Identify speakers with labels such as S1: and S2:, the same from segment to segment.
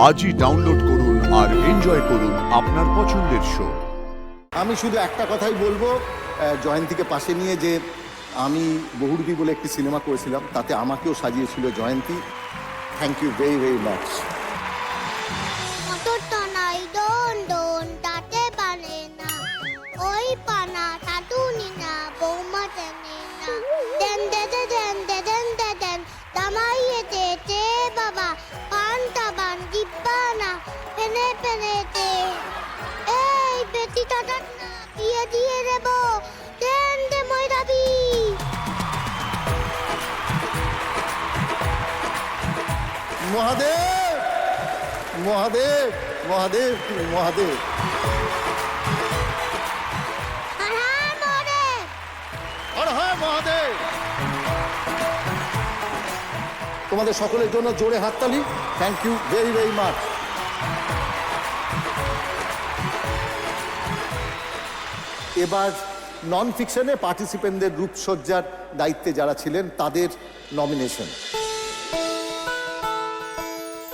S1: আজই ডাউনলোড করুন আর এনজয় করুন আপনার পছন্দের শো।
S2: আমি শুধু একটা কথাই বলবো, জয়ন্তীকে পাশে নিয়ে, যে আমি বহুরূপী বলে একটি সিনেমা করেছিলাম, তাতে আমাকেও সাজিয়েছিল Jayanti. Thank you very very much.
S3: মোটরটা নাই দন দন তাতে পারে না, ওই পানা টাটুনি না বৌমা টেনে না, দেন দে দে দেন দে দেন দে দেন দামাইয়ে দে দে বাবা, পানটা বান দিব্বা না পেনে পেনে দে, এই বেটি টাটার না বিয়ে দিয়ে দেব, দেন দে ময়রাবি।
S2: মহাদেব মহাদেব মহাদেব মহাদেব।
S3: হ্যাঁ হ্যাঁ মরে
S2: আর হ্যাঁ মহাদেব। তোমাদের সকলের জন্য জোরে হাততালি। Thank you very very much. এবার নন ফিকশনে পার্টিসিপেন্টদের রূপসজ্জার দায়িত্বে যারা ছিলেন তাদের নমিনেশন।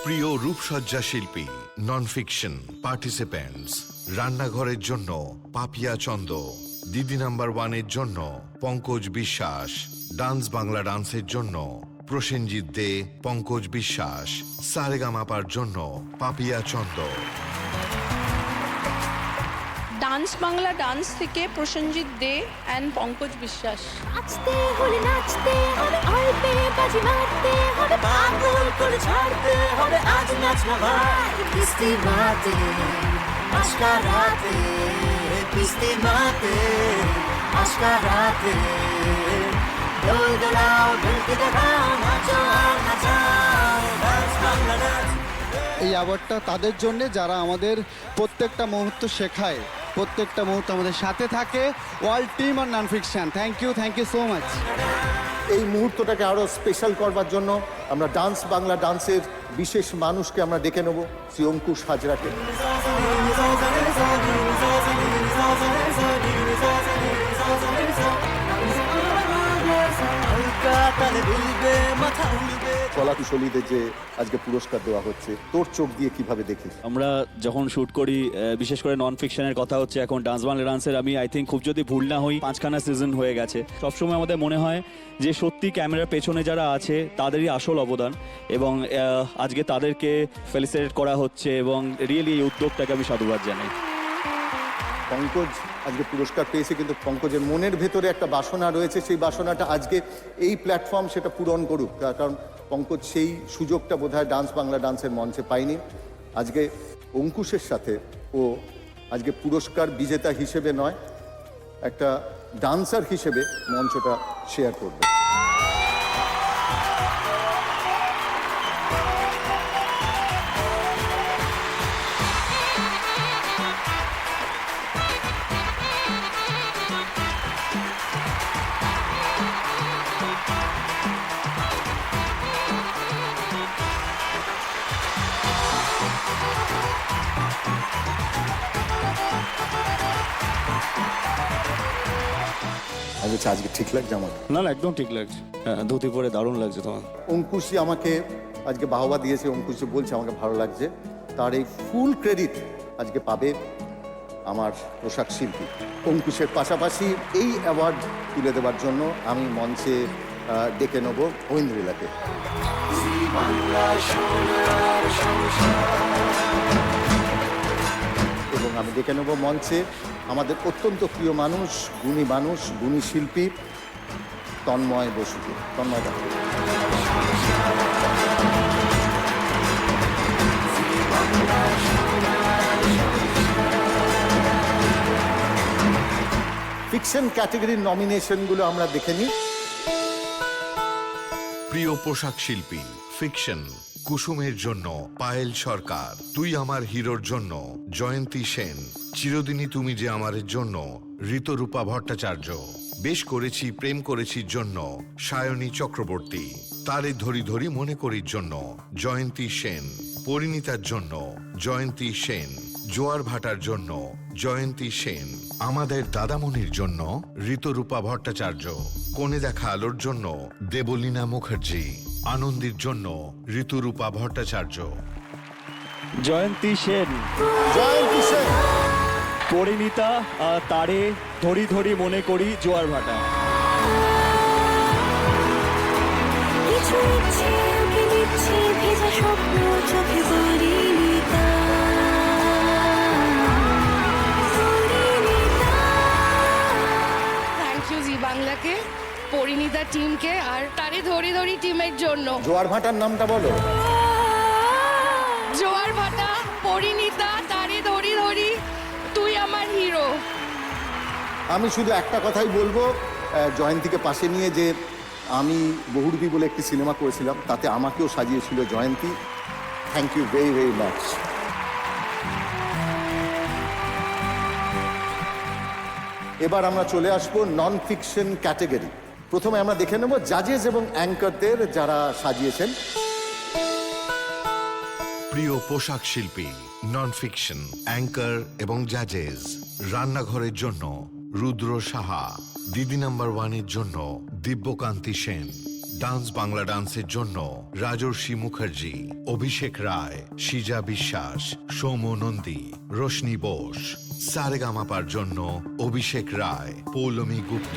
S4: প্রিয় রূপসজ্জা শিল্পী, নন ফিকশন পার্টিসিপেন্টস। রান্নাঘরের জন্য পাপিয়া চন্দ, দিদি নাম্বার 1-এর জন্য পঙ্কজ বিশ্বাস, ডান্স বাংলা ডান্সের জন্য প্রসেনজিৎ দে, পঙ্কজ বিশ্বাস, সারেগামাপার জন্য পাপিয়া চন্দ।
S5: ডান্স বাংলা ডান্স থেকে প্রসেনজিৎ দে অ্যান্ড পঙ্কজ বিশ্বাস।
S6: নাচতে হলে নাচতে হবে, অল্পে বাজি মারতে হবে, পাগল করে ছাড়তে হবে, আজ নাচ না ভাই কিস্তি মাতে, আজকা রাতে কিস্তি মাতে, আজকা রাতে দোল দোলাও ঢুলকে দেখাও, নাচো আর নাচাও, ডান্স বাংলা ডান্স।
S7: এই অ্যাওয়ার্ডটা তাদের জন্য যারা আমাদের প্রত্যেকটা মুহূর্ত শেখায়, প্রত্যেকটা মুহূর্ত আমাদের সাথে থাকে। অল টিম আর nonfiction, thank you so much.
S2: এই মুহূর্তটাকে আরো স্পেশাল করবার জন্য আমরা ডান্স বাংলা ডান্সের বিশেষ মানুষকে আমরা ডেকে নেব, শ্রী অঙ্কুশ হাজরাকে। কলাকুশলীদের যে আজকে পুরস্কার দেওয়া হচ্ছে, তোর চোখ দিয়ে কিভাবে দেখিস?
S8: আমরা যখন শুট করি, বিশেষ করে নন ফিকশনের কথা হচ্ছে, এখন ডান্স বাংলা ডান্সের আমি আই থিঙ্ক খুব যদি ভুল না হই 5খানা সিজন হয়ে গেছে। সবসময় আমাদের মনে হয় যে সত্যি ক্যামেরার পেছনে যারা আছে তাদেরই আসল অবদান, এবং আজকে তাদেরকে ফেলিসিটেট করা হচ্ছে, এবং রিয়েলি এই উদ্যোগটাকে আমি সাধুবাদ জানাই।
S2: পঙ্কজ আজকে পুরস্কার পেয়েছে, কিন্তু পঙ্কজের মনের ভেতরে একটা বাসনা রয়েছে, সেই বাসনাটা আজকে এই প্ল্যাটফর্ম সেটা পূরণ করুক, কারণ পঙ্কজ সেই সুযোগটা বোধহয় ডান্স বাংলা ডান্সের মঞ্চে পায়নি। আজকে অঙ্কুশের সাথে ও আজকে পুরস্কার বিজেতা হিসেবে নয়, একটা ডান্সার হিসেবে মঞ্চটা শেয়ার করবে। আজকে ঠিক লাগছে আমার?
S8: না না, একদম ঠিক লাগছে, ধুতি পরে দারুণ লাগছে তোমার।
S2: অঙ্কুশই আমাকে আজকে বাহবা দিয়েছে, অঙ্কুশই বলছে আমাকে ভালো লাগছে। তার এই ফুল ক্রেডিট আজকে পাবে আমার পোশাক শিল্পী। অঙ্কুশের পাশাপাশি এই অ্যাওয়ার্ড তুলে দেওয়ার জন্য আমি মঞ্চে ডেকে নেব ঐন্দ্রিলাকে। এবং আমি ডেকে নেব মঞ্চে আমাদের অত্যন্ত প্রিয় মানুষ, গুণী শিল্পী তন্ময় বসুকে। তন্ময় দা। ফিকশন ক্যাটাগরির নমিনেশনগুলো আমরা দেখে নিই।
S4: প্রিয় পোশাক শিল্পী, ফিকশন, কুসুমের জন্য পায়েল সরকার, তুই আমার হিরোর জন্য জয়ন্তী সেন, চিরদিনই তুমি যে আমারের জন্য ঋতরূপা ভট্টাচার্য, বেশ করেছি প্রেম করেছি জন্য সায়নী চক্রবর্তী, তারে ধরি ধরি মনে করির জন্য জয়ন্তী সেন, পরিণীতার জন্য জয়ন্তী সেন, জোয়ার ভাটার জন্য জয়ন্তী সেন, আমাদের দাদামণির জন্য ঋতরূপা ভট্টাচার্য, কোণে দেখা আলোর জন্য দেবলীনা মুখার্জি, আনন্দের জন্য ঋতুরূপা ভট্টাচার্য।
S8: জয়ন্তী সেন,
S2: জয়ন্তী সেন,
S8: পরিণীতা, তারে ধরি ধরি মনে করি, জোয়ার ভাটা।
S6: কিছু ইচ্ছে ওকে দিচ্ছে ভেজা স্বপ্ন চোখে পরিণীতা।
S5: থ্যাংক ইউ জি বাংলাকে, পরিণীতা টিমকে আর তারে ধরি ধরি টিমের জন্য।
S2: জোয়ার ভাটার নামটা বলো।
S5: জোয়ার ভাটা, পরিণীতা, তারে ধরি ধরি, তুই আমার হিরো।
S2: আমি শুধু একটা কথাই বলবো জয়ন্তীকে পাশে নিয়ে, যে আমি বহুরূপী বলে একটি সিনেমা করেছিলাম, তাতে আমাকেও সাজিয়েছিল Jayanti. Thank you very very much. এবার আমরা চলে আসবো নন ফিকশন ক্যাটাগরি। প্রথমে আমরা দেখে নেব জাজেস এবং অ্যাঙ্কারদের যারা সাজিয়েছেন।
S4: প্রিয় পোশাক শিল্পী, নন ফিকশন, অ্যাঙ্কার এবং জাজেস। রান্নাঘরের জন্য রুদ্র সাহা, দিদি নাম্বার ওয়ানের জন্য দিব্যকান্তি সেন, ডান্স বাংলা ডান্সের জন্য রাজর্ষি মুখার্জি, অভিষেক রায়, সিজা বিশ্বাস, সৌম্য নন্দী, রোশনি বোস। সারেগামাপার জন্য অভিষেক রায়, পৌলমী গুপ্ত।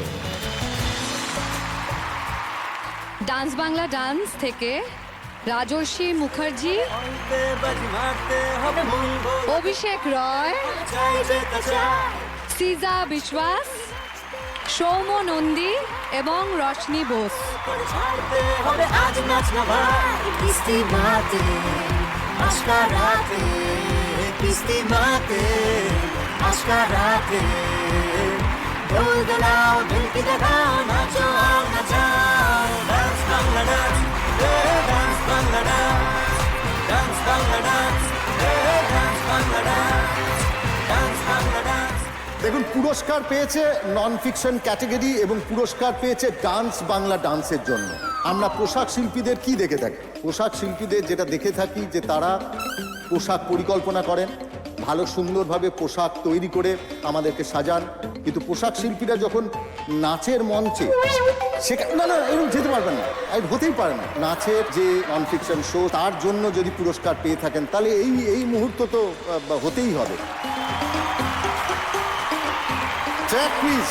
S9: ডান্স বাংলা ডান্স থেকে রাজর্ষি মুখার্জি, অভিষেক রয়, সিজা বিশ্বাস, সৌম্য নন্দী এবং রশনি বোস।
S6: হবে আজ নাচ না ভাই কিস্তি মাতে, আজকা রাতে কিস্তি মাতে, আজকা রাতে ঢোল দোলাও ঢুলকি দেখাও, নাচো আর নাচাও। Dance Bangla dance, dance Bangla dance, dance Bangla dance, dance Bangla dance, dance Bangla dance.
S2: দেখুন, পুরস্কার পেয়েছে নন ফিকশন ক্যাটাগরি এবং পুরস্কার পেয়েছে ডান্স বাংলা ডান্সের জন্য। আমরা পোশাক শিল্পীদের কি দেখে থাকি? পোশাক শিল্পীদের যেটা দেখে থাকি যে তারা পোশাক পরিকল্পনা করেন, ভালো সুন্দরভাবে পোশাক তৈরি করে আমাদেরকে সাজান। কিন্তু পোশাক শিল্পীরা যখন নাচের মঞ্চে সেখানে না, এরকম যেতে পারবেন না, আর হতেই পারে না। নাচের যে নন ফিকশন শো, তার জন্য যদি পুরস্কার পেয়ে থাকেন, তাহলে এই মুহূর্ত তো হতেই হবে। Track please.